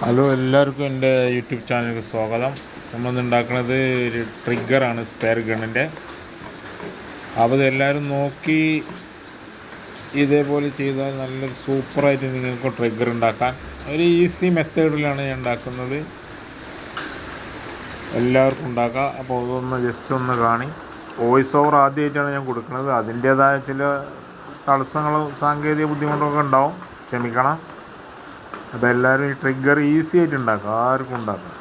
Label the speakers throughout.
Speaker 1: Hello, എല്ലാവർക്കും എൻ്റെ YouTube ചാനലിലേക്ക് സ്വാഗതം. നമ്മളിന്ന് ഉണ്ടാക്കുന്നത് ഒരു ട്രിഗറാണ്, സ്പെയർ ഗണ്ണിൻ്റെ. അപ്പോൾ ഇതെല്ലാവരും നോക്കി ഇതേപോലെ ചെയ്താൽ നല്ല സൂപ്പറായിട്ട് നിങ്ങൾക്ക് ട്രിഗർ ഉണ്ടാക്കാൻ ഒരു ഈസി മെത്തേഡിലാണ് ഞാൻ ഉണ്ടാക്കുന്നത്. എല്ലാവർക്കും ഉണ്ടാക്കാം. അപ്പോൾ അതൊന്ന് ജസ്റ്റ് ഒന്ന് കാണി. വോയിസ് ഓവർ ആദ്യമായിട്ടാണ് ഞാൻ കൊടുക്കുന്നത്. അതിൻ്റേതായ ചില തടസ്സങ്ങളും സാങ്കേതിക ബുദ്ധിമുട്ടൊക്കെ ഉണ്ടാവും, ക്ഷമിക്കണം. അപ്പോൾ എല്ലാവരും ഈ ട്രിഗർ ഈസി ആയിട്ട് ഉണ്ടാക്കാം, ആർക്കും ഉണ്ടാക്കാം.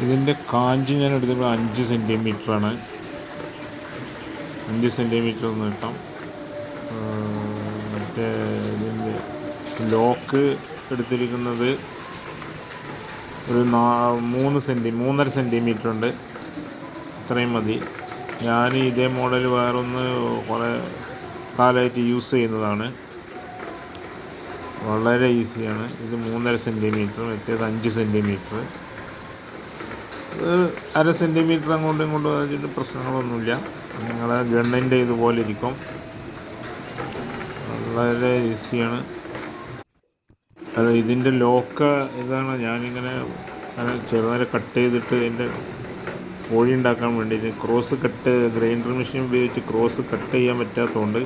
Speaker 1: ഇതിൻ്റെ കാഞ്ചി ഞാൻ എടുത്തപ്പോൾ 5 സെൻറ്റിമീറ്ററാണ്. 5 സെൻറ്റിമീറ്റർ നീട്ടം. മറ്റേ ഇതിൻ്റെ ലോക്ക് എടുത്തിരിക്കുന്നത് ഒരു 3.5 സെൻറ്റിമീറ്റർ ഉണ്ട്. ഇത്രയും മതി. ഞാൻ ഇതേ മോഡൽ വേറൊന്ന് കുറേ കാലമായിട്ട് യൂസ് ചെയ്യുന്നതാണ്. വളരെ ഈസിയാണ്. ഇത് 3.5 സെൻറ്റിമീറ്റർ, മറ്റേത് 5 സെൻറ്റിമീറ്റർ. 1/2 സെൻറ്റിമീറ്റർ അങ്ങോട്ടും ഇങ്ങോട്ടും അതിൻ്റെ പ്രശ്നങ്ങളൊന്നുമില്ല. നിങ്ങളെ ഗണ്ണിൻ്റെ ഇതുപോലെ ഇരിക്കും. വളരെ ഈസിയാണ്. അത് ഇതിൻ്റെ ലോക്ക് ഇതാണ്. ഞാനിങ്ങനെ ചെറുതായി കട്ട് ചെയ്തിട്ട് എൻ്റെ കോഴി ഉണ്ടാക്കാൻ വേണ്ടിയിട്ട് ക്രോസ് കട്ട്, ഗ്രൈൻഡർ മെഷീൻ ഉപയോഗിച്ച് ക്രോസ് കട്ട് ചെയ്യാൻ പറ്റാത്തതുകൊണ്ട്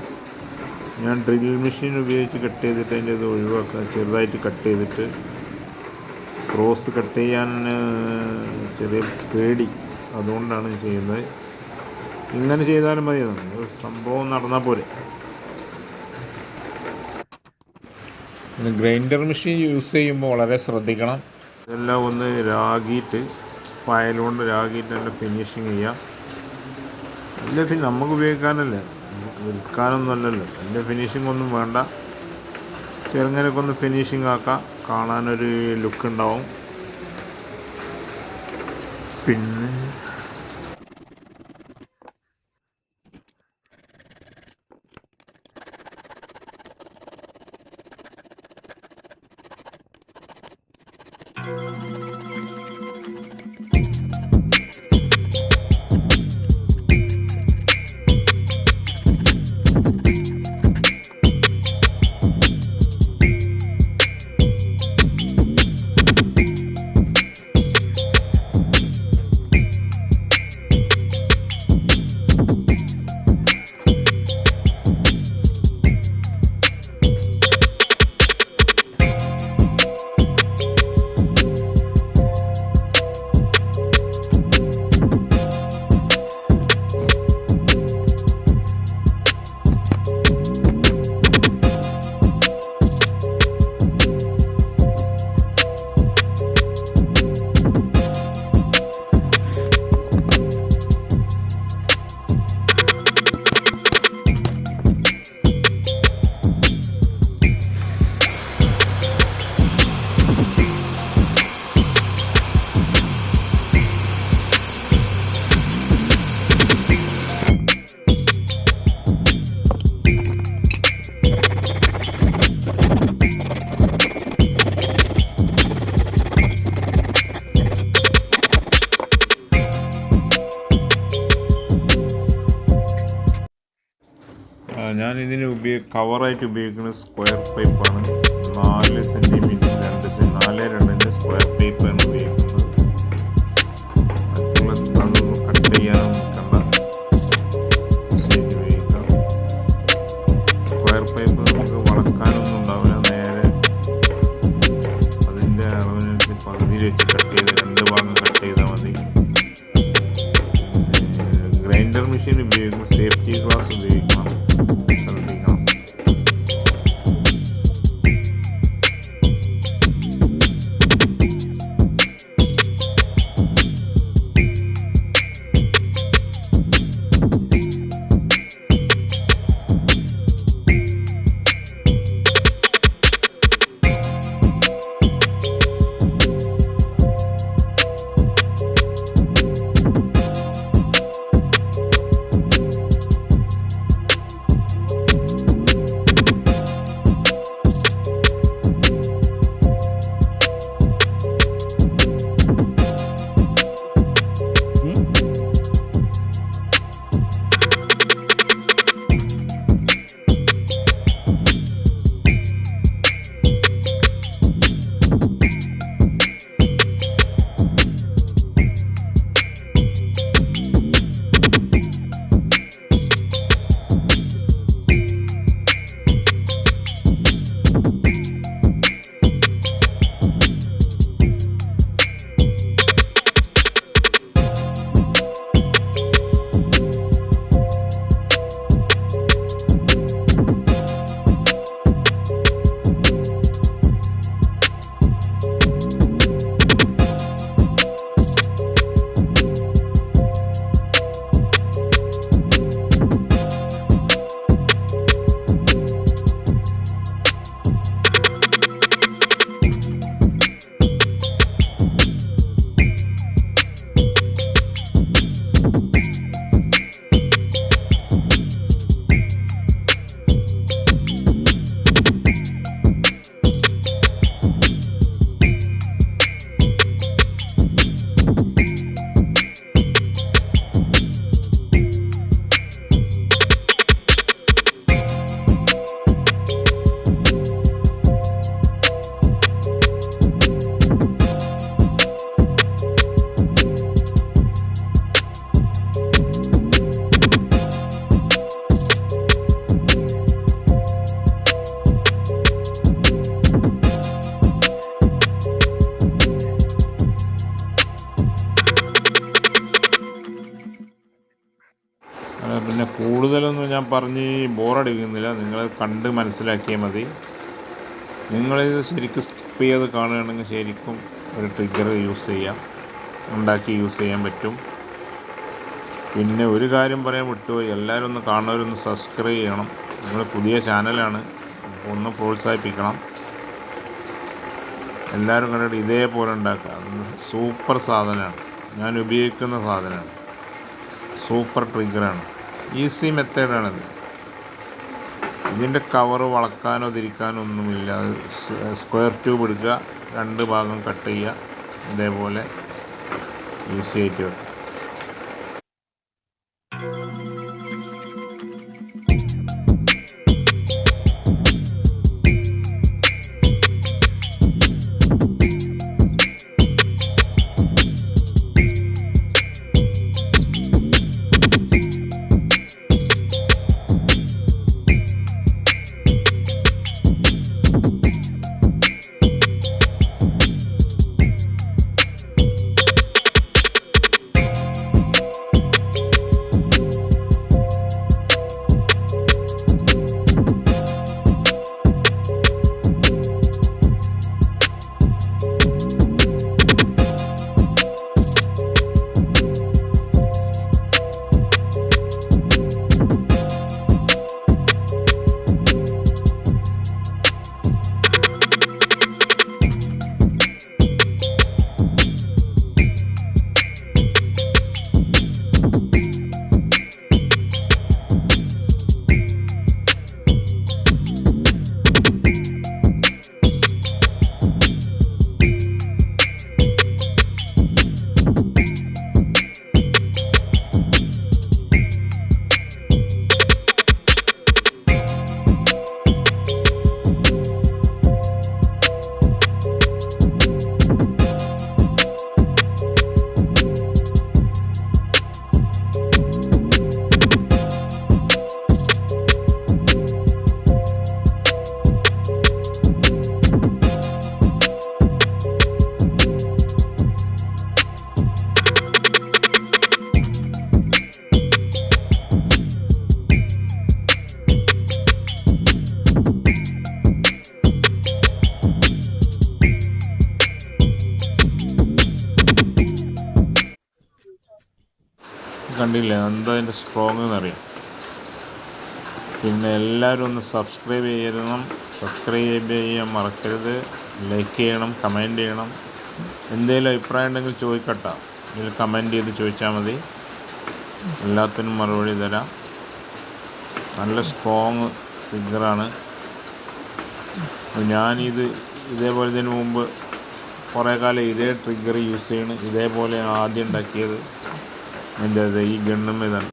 Speaker 1: ഞാൻ ഡ്രിൽ മെഷീൻ ഉപയോഗിച്ച് കട്ട് ചെയ്തിട്ട് അതിൻ്റെ ഇത് ഒഴിവാക്കുക. ചെറുതായിട്ട് കട്ട് ചെയ്തിട്ട് ക്രോസ് കട്ട് ചെയ്യാൻ ചെറിയ പേടി, അതുകൊണ്ടാണ് ചെയ്യുന്നത്. ഇങ്ങനെ ചെയ്താലും മതി, സംഭവം നടന്നാൽ പോരെ. ഗ്രൈൻഡർ മെഷീൻ യൂസ് ചെയ്യുമ്പോൾ വളരെ ശ്രദ്ധിക്കണം. ഇതെല്ലാം ഒന്ന് രാഗിയിട്ട്, ഫയൽ കൊണ്ട് രാഗിയിട്ട് നല്ല ഫിനിഷിങ് ചെയ്യാം. നല്ല നമുക്ക് ഉപയോഗിക്കാനല്ലേ, വിൽക്കാനൊന്നും അല്ലല്ലോ. നല്ല ഫിനിഷിംഗ് ഒന്നും വേണ്ട. ചെറുങ്ങനൊക്കെ ഒന്ന് ഫിനിഷിംഗ് ആക്കാം, കാണാനൊരു ലുക്ക് ഉണ്ടാവും. പിന്നെ കവറായിട്ട് ഉപയോഗിക്കുന്നത് സ്ക്വയർ പൈപ്പാണ്. 4 സെൻറ്റിമീറ്റർ 4-2 സ്ക്വയർ പൈപ്പാണ് ഉപയോഗിക്കുന്നത്. മറ്റുള്ള അതൊന്നും കട്ട് ചെയ്യാനൊന്നും നിൽക്കണ്ട, ശരി ഉപയോഗിക്കാം. സ്ക്വയർ പൈപ്പ് നമുക്ക് വളക്കാനൊന്നും ഉണ്ടാവില്ല, നേരെ അതിൻ്റെ അളവിനനുസരിച്ച് പകുതിയിൽ വെച്ച് കട്ട് ചെയ്ത് 2 ഭാഗം കട്ട് ചെയ്താൽ മതി. ഗ്രൈൻഡർ മെഷീൻ ഉപയോഗിക്കുമ്പോൾ സേഫ്റ്റി ഗ്ലാസ് ഉപയോഗിക്കണം, ശ്രദ്ധിക്കണം. പിന്നെ കൂടുതലൊന്നും ഞാൻ പറഞ്ഞ് ബോറടിക്കുന്നില്ല, നിങ്ങൾ കണ്ട് മനസ്സിലാക്കിയാൽ മതി. നിങ്ങളിത് ശരിക്കും സ്കിപ്പ് ചെയ്ത് കാണുകയാണെങ്കിൽ ശരിക്കും ഒരു ട്രിഗർ യൂസ് ചെയ്യാം, ഉണ്ടാക്കി യൂസ് ചെയ്യാൻ പറ്റും. പിന്നെ ഒരു കാര്യം പറയാൻ വിട്ടുപോയി, എല്ലാവരും ഒന്ന് കാണുന്നവരൊന്ന് സബ്സ്ക്രൈബ് ചെയ്യണം. നിങ്ങൾ പുതിയ ചാനലാണ്, ഒന്ന് പ്രോത്സാഹിപ്പിക്കണം. എല്ലാവരും കണ്ടിട്ട് ഇതേപോലെ ഉണ്ടാക്കുക. സൂപ്പർ സാധനമാണ്, ഞാൻ ഉപയോഗിക്കുന്ന സാധനമാണ്, സൂപ്പർ ട്രിഗറാണ്, ഈസി മെത്തേഡാണിത്. ഇതിൻ്റെ കവറ് വളക്കാനോ തിരിക്കാനോ ഒന്നുമില്ല. സ്ക്വയർ ട്യൂബ് എടുക്കുക, 2 ഭാഗം കട്ട് ചെയ്യുക, ഇതേപോലെ ഈസി ആയിട്ട് വെക്കുക. കണ്ടില്ലേ എന്താ അതിൻ്റെ സ്ട്രോങ് എന്നറിയാം. പിന്നെ എല്ലാവരും ഒന്ന് സബ്സ്ക്രൈബ് ചെയ്യാൻ മറക്കരുത്. ലൈക്ക് ചെയ്യണം, കമൻറ്റ് ചെയ്യണം. എന്തെങ്കിലും അഭിപ്രായം ഉണ്ടെങ്കിൽ ചോദിക്കട്ടോ, ഇതിൽ കമൻറ്റ് ചെയ്ത് ചോദിച്ചാൽ മതി. എല്ലാത്തിനും മറുപടി തരാം. നല്ല സ്ട്രോങ് ഫിഗറാണ്. ഇതേപോലെ ഇതിന് മുമ്പ് കുറേ കാലം ഇതേ ട്രിഗർ യൂസ് ചെയ്യണം. ഇതേപോലെ ആദ്യം ഉണ്ടാക്കിയത് എൻ്റെ ഈ ഗണ്ണും ഇതാണ്.